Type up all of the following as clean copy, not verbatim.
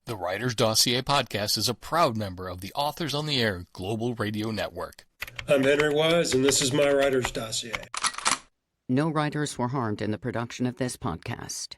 The Writer's Dossier Podcast is a proud member of the Authors on the Air Global Radio Network. I'm Henry Wise, and this is my Writer's Dossier. No writers were harmed in the production of this podcast.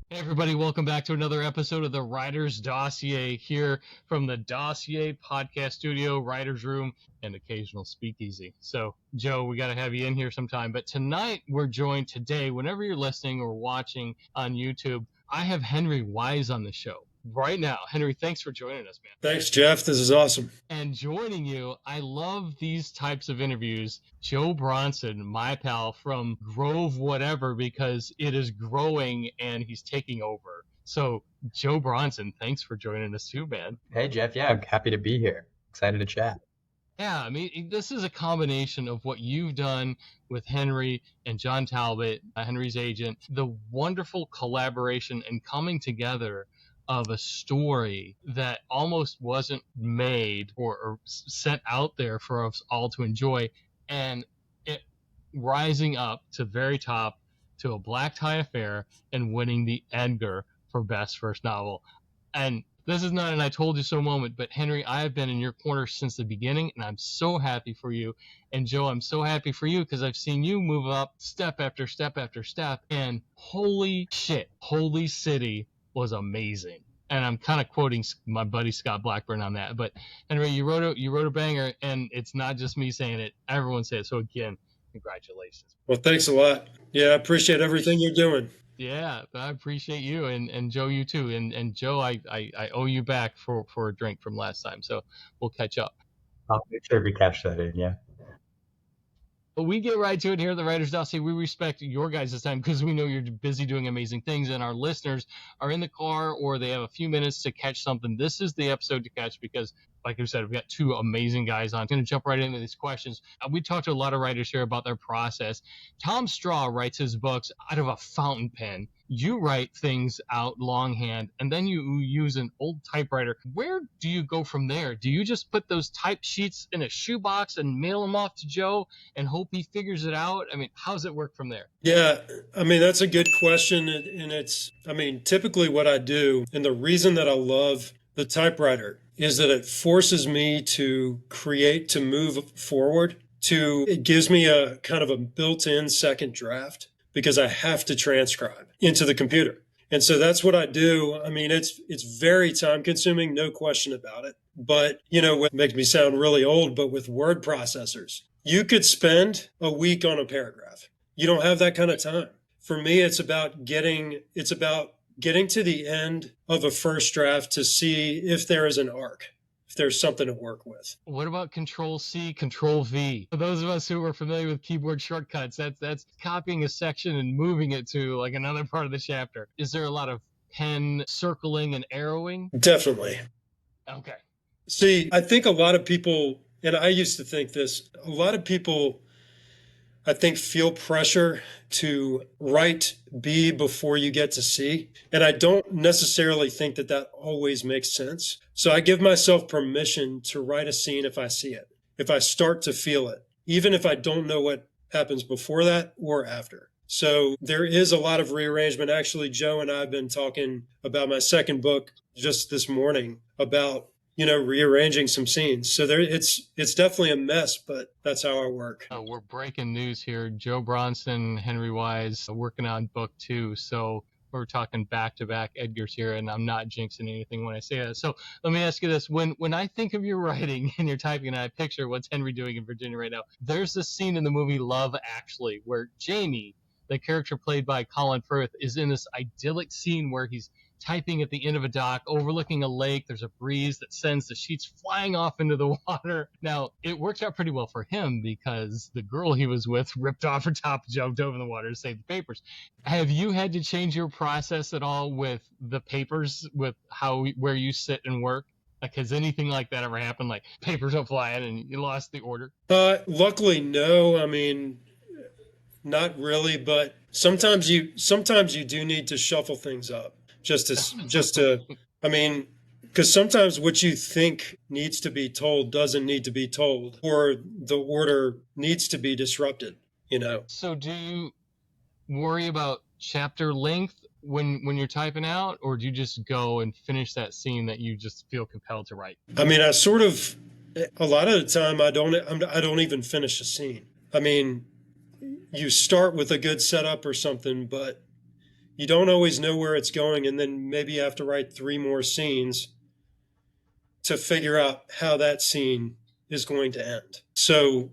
Hey everybody, welcome back to another episode of the Writer's Dossier here from the Dossier Podcast Studio, Writer's Room, and occasional speakeasy. So, Joe, we got to have you in here sometime. But tonight, we're joined today, whenever you're listening or watching on YouTube, I have Henry Wise on the show right now. Henry, thanks for joining us, man. Thanks, Jeff. This is awesome. And joining you, I love these types of interviews. Joe Brosnan, my pal from Grove whatever, because it is growing and he's taking over. So, Joe Brosnan, thanks for joining us too, man. Hey, Jeff. Yeah, I'm happy to be here. Excited to chat. Yeah, I mean, this is a combination of what you've done with Henry and John Talbot, Henry's agent, the wonderful collaboration and coming together of a story that almost wasn't made or sent out there for us all to enjoy, and it rising up to the very top to a black tie affair and winning the Edgar for best first novel. And this is not an I told you so moment, but Henry, I have been in your corner since the beginning, and I'm so happy for you. And Joe, I'm so happy for you because I've seen you move up step after step after step, and holy shit, Holy City was amazing. And I'm kind of quoting my buddy Scott Blackburn on that. But Henry, you wrote a banger, and it's not just me saying it. Everyone said it. So again, congratulations. Well, thanks a lot. Yeah, I appreciate everything you're doing. Yeah, I appreciate you, and Joe, you too. And Joe, I owe you back for a drink from last time. So we'll catch up. I'll make sure we catch that in, yeah. But we get right to it here at the Writer's Dossier. We respect your guys' time because we know you're busy doing amazing things, and our listeners are in the car or they have a few minutes to catch something. This is the episode to catch because, like I said, we've got two amazing guys on. I'm going to jump right into these questions. We talked to a lot of writers here about their process. Tom Straw writes his books out of a fountain pen. You write things out longhand, and then you use an old typewriter. Where do you go from there? Do you just put those type sheets in a shoebox and mail them off to Joe and hope he figures it out? I mean, how does it work from there? Yeah, I mean, that's a good question. And it's, I mean, typically what I do, and the reason that I love the typewriter is that it forces me to create, to move forward, it gives me a kind of a built-in second draft because I have to transcribe into the computer. And so that's what I do. I mean, it's very time consuming, no question about it. But, you know, what makes me sound really old, but with word processors, you could spend a week on a paragraph. You don't have that kind of time. For me, it's about getting to the end of a first draft to see if there is an arc, if there's something to work with. What about Control-C, Control-V? For those of us who are familiar with keyboard shortcuts, that's copying a section and moving it to like another part of the chapter. Is there a lot of pen circling and arrowing? Definitely. Okay. See, I think a lot of people, and I used to think this, a lot of people, I think, feel pressure to write B before you get to C. And I don't necessarily think that always makes sense. So I give myself permission to write a scene if I see it, if I start to feel it, even if I don't know what happens before that or after. So there is a lot of rearrangement. Actually, Joe and I have been talking about my second book just this morning about, you know, rearranging some scenes. So it's definitely a mess, but that's how I work. We're breaking news here. Joe Brosnan, Henry Wise, working on book 2. So we're talking back-to-back Edgars here, and I'm not jinxing anything when I say that. So let me ask you this. When I think of your writing and you're typing, and I picture what's Henry doing in Virginia right now, there's this scene in the movie Love Actually where Jamie, the character played by Colin Firth, is in this idyllic scene where he's typing at the end of a dock overlooking a lake. There's a breeze that sends the sheets flying off into the water. Now, it worked out pretty well for him because the girl he was with ripped off her top, jumped over the water to save the papers. Have you had to change your process at all with the papers, with where you sit and work? Like, has anything like that ever happened? Like papers don't fly in and you lost the order? Luckily, no. I mean, not really, but sometimes you do need to shuffle things up I mean, because sometimes what you think needs to be told doesn't need to be told, or the order needs to be disrupted, you know. So do you worry about chapter length when you're typing out, or do you just go and finish that scene that you just feel compelled to write? I mean, a lot of the time I don't even finish a scene. I mean, you start with a good setup or something, but you don't always know where it's going, and then maybe you have to write 3 more scenes to figure out how that scene is going to end. So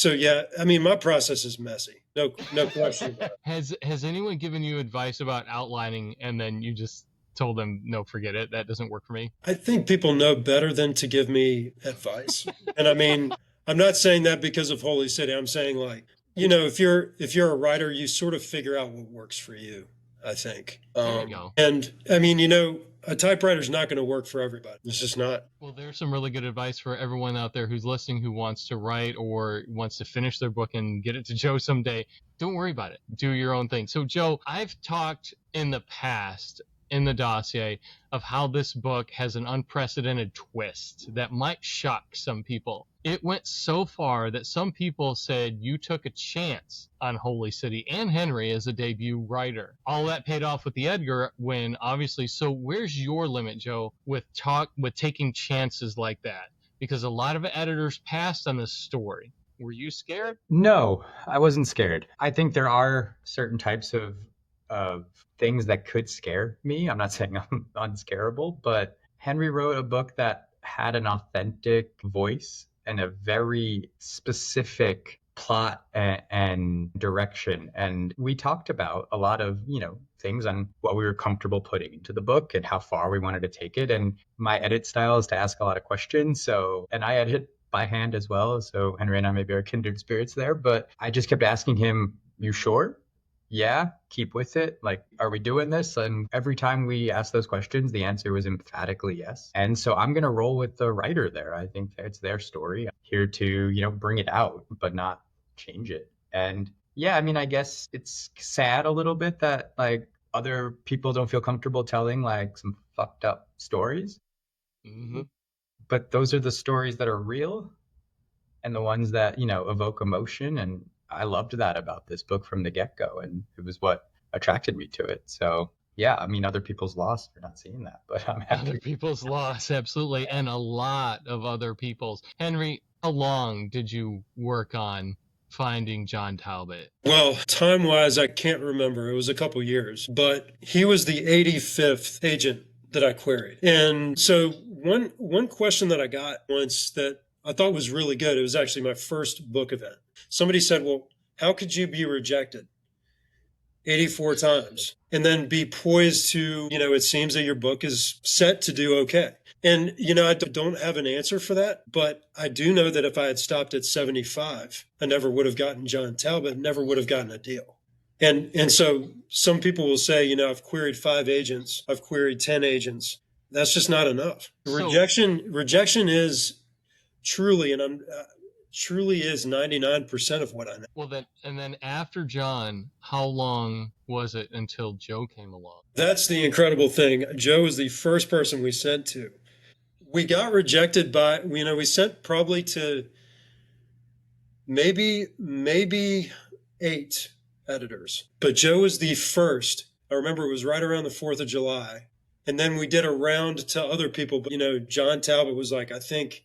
yeah, I mean, my process is messy. No question. Has anyone given you advice about outlining and then you just told them, no, forget it, that doesn't work for me? I think people know better than to give me advice. And I mean, I'm not saying that because of Holy City. I'm saying, like, you know, if you're a writer, you sort of figure out what works for you, I think. There you go. And I mean, you know, a typewriter's not going to work for everybody. It's just not. Well, there's some really good advice for everyone out there who's listening, who wants to write or wants to finish their book and get it to Joe someday. Don't worry about it. Do your own thing. So, Joe, I've talked in the past in the dossier of how this book has an unprecedented twist that might shock some people. It went so far that some people said you took a chance on Holy City and Henry as a debut writer. All that paid off with the Edgar win, obviously. So where's your limit, Joe, with taking chances like that? Because a lot of editors passed on this story. Were you scared? No, I wasn't scared. I think there are certain types of things that could scare me. I'm not saying I'm unscarable, but Henry wrote a book that had an authentic voice and a very specific plot and direction. And we talked about a lot of, you know, things on what we were comfortable putting into the book and how far we wanted to take it. And my edit style is to ask a lot of questions. And I edit by hand as well. So Henry and I maybe are kindred spirits there, but I just kept asking him, you sure? Yeah, keep with it. Like, are we doing this? And every time we asked those questions, the answer was emphatically yes. And so I'm going to roll with the writer there. I think it's their story. I'm here to, you know, bring it out, but not change it. And yeah, I mean, I guess it's sad a little bit that like other people don't feel comfortable telling like some fucked up stories. Mm-hmm. But those are the stories that are real and the ones that, you know, evoke emotion. And I loved that about this book from the get-go, and it was what attracted me to it. So yeah, I mean, other people's loss, we're not seeing that, but I'm happy. Other people's loss, absolutely, and a lot of other people's. Henry, how long did you work on finding John Talbot? Well, time-wise, I can't remember. It was a couple years, but he was the 85th agent that I queried. And so one question that I got once that I thought was really good, it was actually my first book event. Somebody said, well, how could you be rejected 84 times and then be poised to, you know, it seems that your book is set to do okay. And, you know, I don't have an answer for that, but I do know that if I had stopped at 75, I never would have gotten John Talbot, never would have gotten a deal. And so some people will say, you know, I've queried 5 agents, I've queried 10 agents. That's just not enough. Rejection is truly, and truly is 99% of what I know. Well, then after John, how long was it until Joe came along? That's the incredible thing. Joe was the first person we sent to. We got rejected by, you know, we sent probably to maybe 8 editors, but Joe was the first. I remember it was right around the 4th of July. And then we did a round to other people. But, you know, John Talbot was like, I think,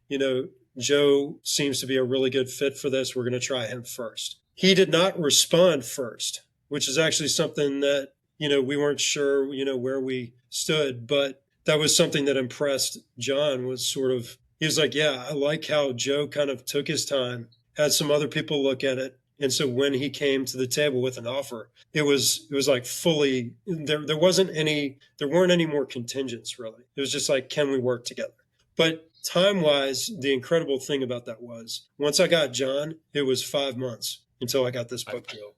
you know, Joe seems to be a really good fit for this. We're going to try him first. He did not respond first, which is actually something that, you know, we weren't sure, you know, where we stood. But that was something that impressed John, was sort of, he was like, yeah, I like how Joe kind of took his time, had some other people look at it. And so when he came to the table with an offer, it was like fully, there weren't any more contingents really. It was just like, can we work together? But time-wise, the incredible thing about that was, once I got John, it was 5 months until I got this book deal.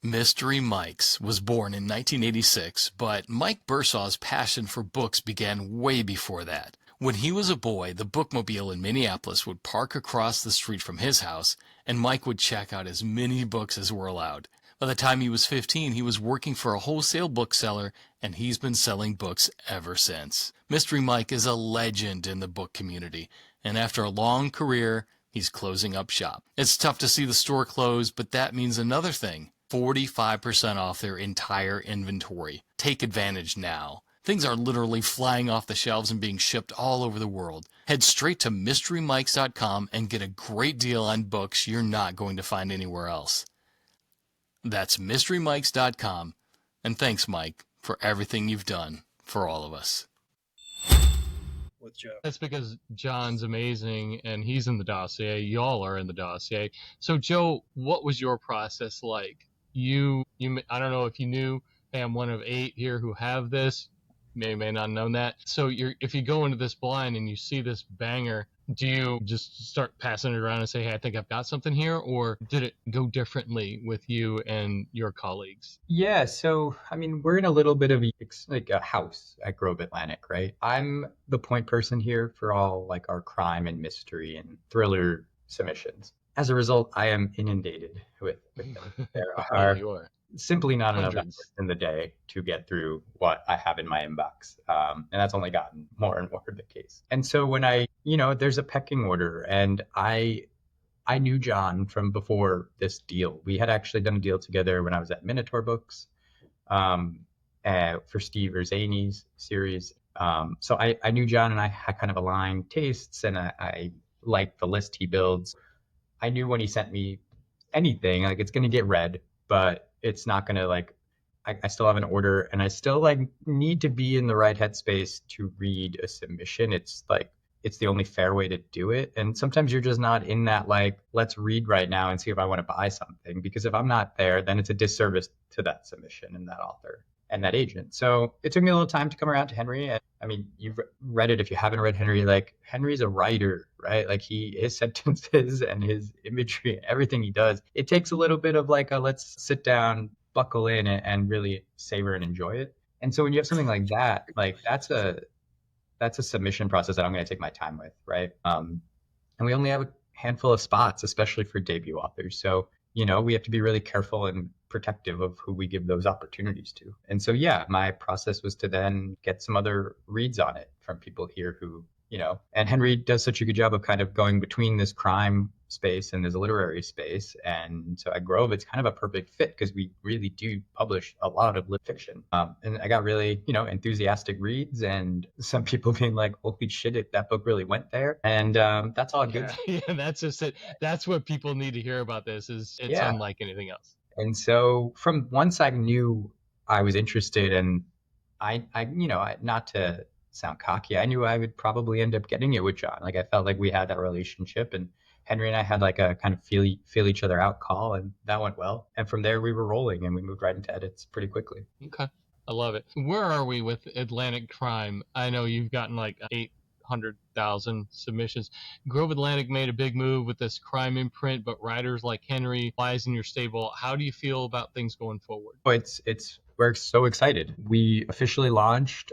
Mystery Mike's was born in 1986, but Mike Bursaw's passion for books began way before that. When he was a boy, the bookmobile in Minneapolis would park across the street from his house, and Mike would check out as many books as were allowed. By the time he was 15, he was working for a wholesale bookseller, and he's been selling books ever since. Mystery Mike is a legend in the book community, and after a long career, he's closing up shop. It's tough to see the store close, but that means another thing: 45% off their entire inventory. Take advantage now. Things are literally flying off the shelves and being shipped all over the world. Head straight to mysterymikes.com and get a great deal on books you're not going to find anywhere else. That's mysterymikes.com. And thanks, Mike, for everything you've done for all of us. With Joe. That's because John's amazing and he's in the dossier. Y'all are in the dossier. So, Joe, what was your process like? You I don't know if you knew, hey, I'm one of 8 here who have this. May not have known that. So if you go into this blind and you see this banger, do you just start passing it around and say, hey, I think I've got something here? Or did it go differently with you and your colleagues? Yeah, so I mean, we're in a little bit of a house at Grove Atlantic, right? I'm the point person here for all like our crime and mystery and thriller submissions. As a result, I am inundated with them. There are You are. simply not enough Hundreds. hours in the day to get through what I have in my inbox. And that's only gotten more and more the case. And so when there's a pecking order, and I knew John from before this deal. We had actually done a deal together when I was at Minotaur Books for Steve Erzani's series. So I knew John, and I had kind of aligned tastes, and I liked the list he builds. I knew when he sent me anything, like, it's going to get read, but it's not going to I still have an order, and I still need to be in the right headspace to read a submission. It's the only fair way to do it. And sometimes you're just not in that, let's read right now and see if I want to buy something, because if I'm not there, then it's a disservice to that submission and that author and that agent. So it took me a little time to come around to Henry. And I mean, you've read it. If you haven't read Henry, Henry's a writer, right? His sentences and his imagery and everything he does, it takes a little bit of let's sit down, buckle in, and really savor and enjoy it. And so when you have something like that, that's a submission process that I'm going to take my time with, right? And we only have a handful of spots, especially for debut authors. So, we have to be really careful and protective of who we give those opportunities to. And so, yeah, my process was to then get some other reads on it from people here who, and Henry does such a good job of kind of going between this crime space and this literary space. And so at Grove, it's kind of a perfect fit because we really do publish a lot of lit fiction. And I got really, enthusiastic reads, and some people being like, holy shit, that book really went there. And that's all good. Yeah, that's just it. That's what people need to hear about this. It's unlike anything else. And so from once I knew I was interested, and I not to sound cocky, I knew I would probably end up getting it with John. I felt like we had that relationship, and Henry and I had a kind of feel each other out call, and that went well. And from there we were rolling, and we moved right into edits pretty quickly. Okay. I love it. Where are we with Atlantic Crime? I know you've gotten 800,000 submissions. Grove Atlantic made a big move with this crime imprint, but writers like Henry lies in your stable. How do you feel about things going forward? We're so excited. We officially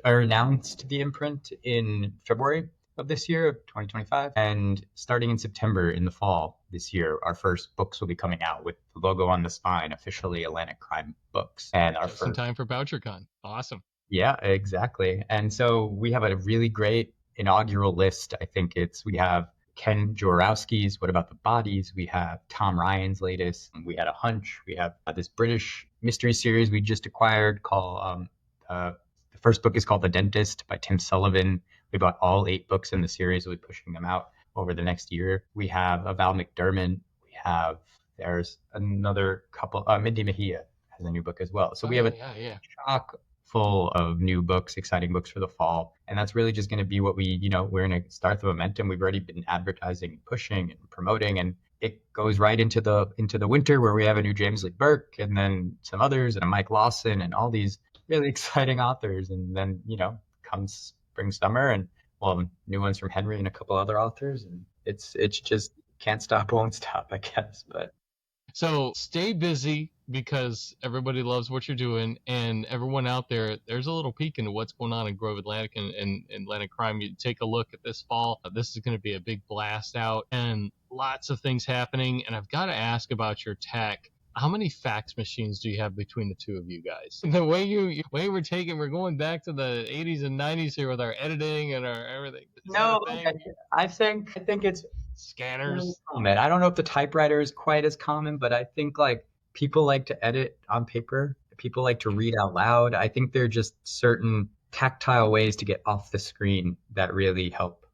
announced the imprint in February of this year, of 2025. And starting in September, in the fall this year, our first books will be coming out with the logo on the spine, officially Atlantic Crime Books. And just in time for BoucherCon. Awesome. Yeah, exactly. And so we have a really great inaugural list. I think we have Ken Jaworowski's What About the Bodies? We have Tom Ryan's latest. We had a hunch. We have this British mystery series we just acquired called, the first book is called The Dentist by Tim Sullivan. We bought all 8 books in the series. We'll be pushing them out over the next year. We have a Val McDermott. There's another couple, Mindy Mejia has a new book as well. So we have a chock full of new books, exciting books for the fall. And that's really just going to be what we're going to start the momentum. We've already been advertising and pushing and promoting, and it goes right into the winter where we have a new James Lee Burke, and then some others, and a Mike Lawson, and all these really exciting authors. And then, comes spring, summer, and new ones from Henry and a couple other authors. And it's just can't stop, won't stop, I guess. But so stay busy, because everybody loves what you're doing, and everyone out there, there's a little peek into what's going on in Grove Atlantic and Atlantic Crime. You take a look at this fall. This is going to be a big blast out, and lots of things happening, and I've got to ask about your tech. How many fax machines do you have between the two of you guys? The way we're going back to the 80s and 90s here with our editing and our everything. No, I think it's scanners. Common. I don't know if the typewriter is quite as common, but I think like people like to edit on paper. People like to read out loud. I think there are just certain tactile ways to get off the screen that really help,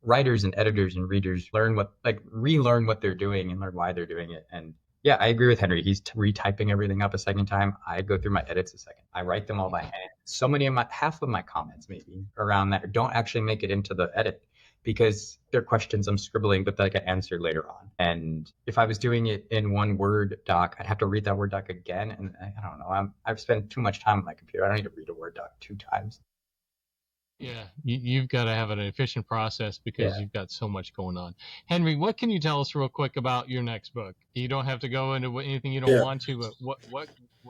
writers and editors and readers relearn what they're doing and learn why they're doing it. And yeah, I agree with Henry. He's retyping everything up a second time. I go through my edits a second. I write them all by hand. So many of half of my comments maybe around that don't actually make it into the edit because they're questions I'm scribbling, but that I can answer later on. And if I was doing it in one Word doc, I'd have to read that Word doc again. And I don't know, I've spent too much time on my computer. I don't need to read a Word doc 2 times. Yeah, you've got to have an efficient process because you've got so much going on. Henry, what can you tell us real quick about your next book? You don't have to go into anything you don't want to, but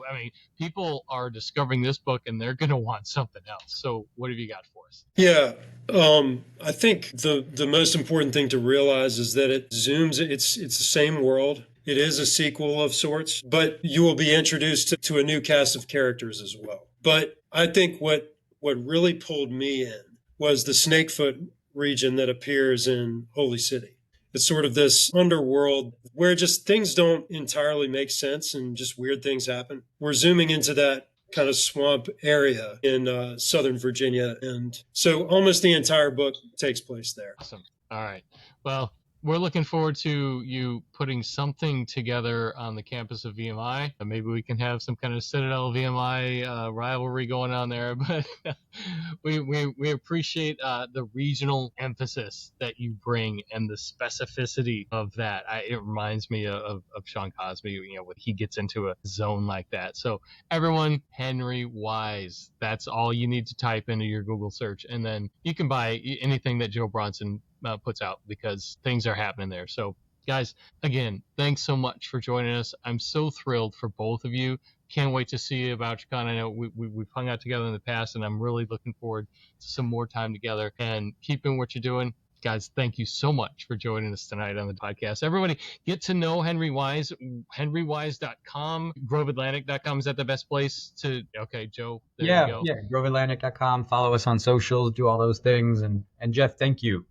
I mean, people are discovering this book and they're going to want something else. So what have you got for us? Yeah, I think the most important thing to realize is that it zooms, it's the same world. It is a sequel of sorts, but you will be introduced to a new cast of characters as well. But I think what really pulled me in was the Snakefoot region that appears in Holy City. It's sort of this underworld where just things don't entirely make sense and just weird things happen. We're zooming into that kind of swamp area in Southern Virginia. And so almost the entire book takes place there. Awesome. All right. Well, we're looking forward to you putting something together on the campus of VMI. Maybe we can have some kind of Citadel VMI rivalry going on there. But we appreciate the regional emphasis that you bring and the specificity of that. It reminds me of Sean Cosby, when he gets into a zone like that. So everyone, Henry Wise, that's all you need to type into your Google search. And then you can buy anything that Joe Brosnan puts out because things are happening there. So guys, again, thanks so much for joining us. I'm so thrilled for both of you. Can't wait to see you about VoucherCon. I know we've hung out together in the past, and I'm really looking forward to some more time together and keeping what you're doing. Guys, thank you so much for joining us tonight on the podcast. Everybody, get to know Henry Wise, henrywise.com, groveatlantic.com. Is that the best place to? Okay, Joe, there you go. Yeah, groveatlantic.com. Follow us on socials, do all those things. And Jeff, thank you.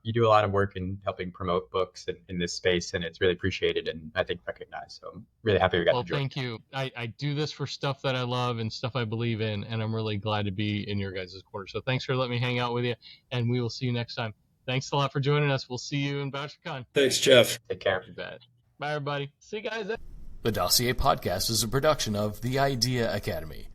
You do a lot of work in helping promote books in this space, and it's really appreciated and I think recognized. So I'm really happy we got to join. Thank you. I do this for stuff that I love and stuff I believe in, and I'm really glad to be in your guys' corner. So thanks for letting me hang out with you, and we will see you next time. Thanks a lot for joining us. We'll see you in VoucherCon. Thanks, Jeff. Take care. Bye, everybody. See you guys. The Dossier Podcast is a production of The Idea Academy.